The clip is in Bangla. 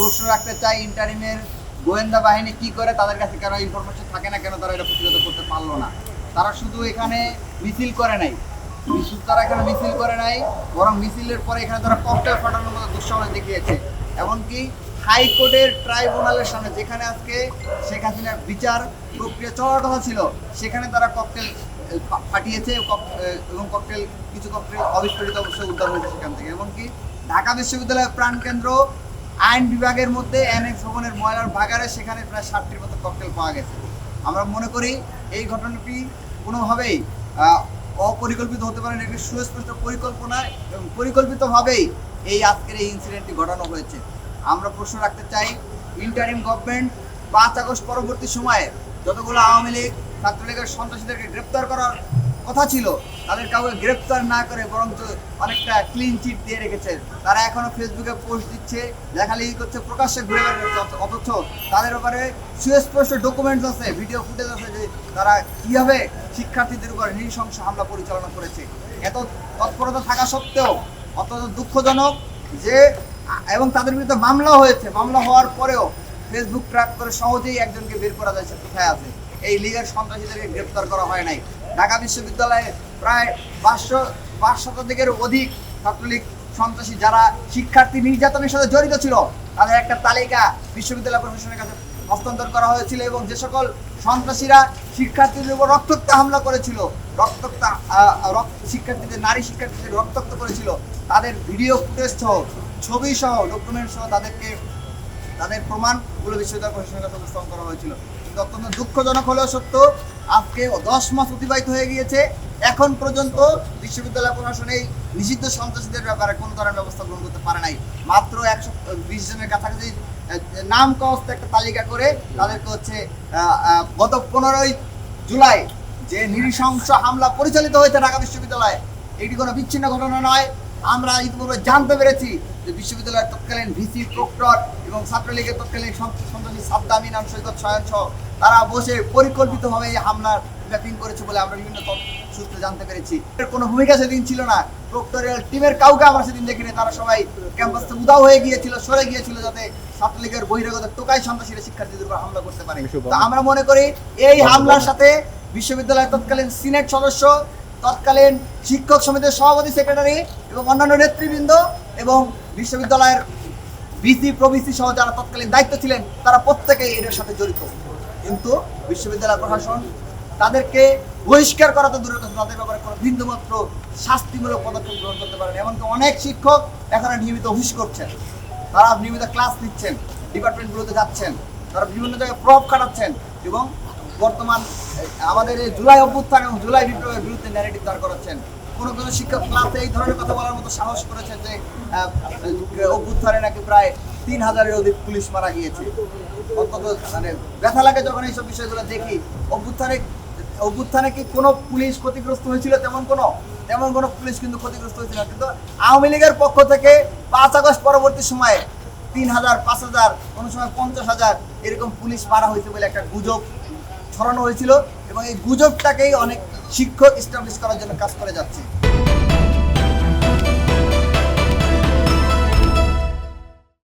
প্রশ্ন রাখতে চাই, ইন্টারিমের গোয়েন্দা বাহিনী কি করে, তাদের কাছে কেন ইনফরমেশন থাকে না, কেন তারা এটা প্রতিরোধ করতে পারলো না? তারা শুধু এখানে মিছিল করে নাই, তারা এখানে মিছিল করে নাই, বরং মিছিলের পরে এখানে তারা ককটেল ফাটানোর মতো দুঃসাহস দেখিয়েছে। এমনকি হাইকোর্টের ট্রাইব্যুনালের সামনে, যেখানে আজকে শেখ হাসিনার বিচার প্রক্রিয়া চলার কথা ছিল, সেখানে তারা ককটেল ফাটিয়েছে এবং কিছু ককটেল অবিস্ফোরিত অবস্থায় উদ্ধার হয়েছে সেখান থেকে। এমনকি ঢাকা বিশ্ববিদ্যালয়ের প্রাণকেন্দ্র আইন বিভাগের মধ্যে অ্যানেক্স ভবনের ময়লার ভাগাড়ে সেখানে প্রায় 60টির মতো ককটেল পাওয়া গেছে। আমরা মনে করি এই ঘটনাটি কোনোভাবেই অপরিকল্পিত হতে পারে না, একটি সুস্পষ্ট পরিকল্পনা এবং পরিকল্পিতভাবেই এই আজকের এই ইনসিডেন্টটি ঘটানো হয়েছে। আমরা প্রশ্ন রাখতে চাই, ইন্টারিম গভর্নমেন্ট 5 আগস্ট পরবর্তী সময়ে যতগুলো আওয়ামী লীগ ছাত্রলীগের সন্ত্রাসীদেরকে গ্রেপ্তার করার কথা ছিল, তাদের কাউকে গ্রেপ্তার না করে বরঞ্চ অনেকটা ক্লিন চিট দিয়ে রেখেছে। তারা এখনো ফেসবুকে পোস্ট দিচ্ছে, লেখালেখি করছে, প্রকাশ্যে ঘুরে বেড়াচ্ছে, অথচ তাদের ব্যাপারে সুস্পষ্ট ডকুমেন্টস আছে, ভিডিও ফুটেজ আছে যে তারা কীভাবে শিক্ষার্থীদের উপর নৃশংস হামলা পরিচালনা করেছে। এত তৎপরতা থাকা সত্ত্বেও অত্যন্ত দুঃখজনক যে, এবং তাদের বিরুদ্ধে মামলা হয়েছে, মামলা হওয়ার পরেও ফেসবুক ট্র্যাক করে সহজেই একজনকে বের করা যাচ্ছে কোথায় আছে। এই লীগের সন্ত্রাসীদেরকে গ্রেপ্তার করা হয় নাই। ঢাকা বিশ্ববিদ্যালয়ে প্রায় 500 অধিক ছাত্রলীগ সন্ত্রাসী যারা শিক্ষার্থী নির্যাতনের সাথে জড়িত ছিল, তাদের একটা তালিকা বিশ্ববিদ্যালয় প্রশাসনের কাছে হস্তান্তর করা হয়েছিল এবং যে সকল সন্ত্রাসীরা শিক্ষার্থীদের উপর রক্তাক্ত হামলা করেছিল, নারী শিক্ষার্থীদের রক্তাক্ত করেছিল, তাদের ভিডিও ফুটেজ সহ, ছবি সহ, ডকুমেন্ট সহ তাদের প্রমাণগুলো বিশ্ববিদ্যালয় প্রশাসনের কাছে উপস্থাপন করা হয়েছিল। কিন্তু অত্যন্ত দুঃখজনক হলেও সত্য, আজকে 10 মাস অতিবাহিত হয়ে গিয়েছে, এখন পর্যন্ত বিশ্ববিদ্যালয় প্রশাসন এই নিষিদ্ধ সন্ত্রাসীদের ব্যাপারে কোনো ধরনের ব্যবস্থা গ্রহণ করতে পারে নাই। মাত্র 120 জনের কাছাকাছি নাম কস্ত একটা তালিকা করে তাদেরকে হচ্ছে গত 15ই জুলাই যে নৃশংস হামলা পরিচালিত হয়েছে ঢাকা বিশ্ববিদ্যালয়ে, এটি কোনো বিচ্ছিন্ন ঘটনা নয়। আমরা ইতিপূর্বে জানতে পেরেছি যে বিশ্ববিদ্যালয়ের তৎকালীন ভিসি, প্রক্টর এবং ছাত্রলীগের তৎকালীন সন্ত্রাসী সাদ্দাম, ইনাম, সৈকত, সয়ন সহ তারা বসে পরিকল্পিতভাবে এই হামলার ম্যাপিং করেছে বলে আমরা বিভিন্ন সূত্রে জানতে পেরেছি। এর কোনো ভূমিকা সেদিন ছিল না, প্রক্টরিয়াল টিমের কাউকে আমরা সেদিন দেখিনি। তারা সবাই ক্যাম্পাস থেকে উধাও হয়ে গিয়েছিল, সরে গিয়েছিল, যাতে ছাত্রলীগের বহিরাগত টোকাই সন্ত্রাসীরা শিক্ষার্থীদের উপর হামলা করতে পারে। তো আমরা মনে করি এই হামলার সাথে বিশ্ববিদ্যালয়ের তৎকালীন সিনেট সদস্য, তৎকালীন শিক্ষক সমিতির সভাপতি, সেক্রেটারি এবং অন্যান্য নেতৃবৃন্দ এবং বিশ্ববিদ্যালয়ের ভিসি, প্রভিসি সহ যারা তৎকালীন দায়িত্ব ছিলেন, তারা প্রত্যেকেই এর সাথে জড়িত। কিন্তু বিশ্ববিদ্যালয় প্রশাসন তাদেরকে বহিষ্কার করা তো দূরের কথা, তাদের ব্যাপারে কোনো বিন্দুমাত্র শাস্তিমূলক পদক্ষেপ গ্রহণ করতে পারেন। এমনকি অনেক শিক্ষক এখন নিয়মিত অফিস করছেন, তারা নিয়মিত ক্লাস নিচ্ছেন, ডিপার্টমেন্টগুলোতে যাচ্ছেন, তারা বিভিন্ন জায়গায় প্রভাব খাটাচ্ছেন এবং বর্তমান আমাদের এই জুলাই অভ্যুত্থান এবং জুলাই বিপ্লবের বিরুদ্ধে ন্যারেটিভ দাঁড় করাচ্ছেন। কোনো শিক্ষক ক্লাসে এই ধরনের কথা বলার মতো সাহস করেছেন যে অভ্যুত্থানে নাকি প্রায় 3000-এর অধিক পুলিশ মারা গিয়েছে। অন্তত মানে ব্যথা লাগে যখন এইসব বিষয়গুলো দেখি। অভ্যুত্থানে কি কোনো পুলিশ ক্ষতিগ্রস্ত হয়েছিল? তেমন কোনো পুলিশ কিন্তু ক্ষতিগ্রস্ত হয়েছিল। কিন্তু আওয়ামী লীগের পক্ষ থেকে 5 আগস্ট পরবর্তী সময়ে 3000, 5000, কোনো সময় 50,000 এরকম পুলিশ মারা হয়েছে বলে একটা গুজব ছড়ানো হয়েছিল এবং এই গুজবটাকেই অনেক শিক্ষক এস্টাবলিশ করার জন্য কাজ করে যাচ্ছে।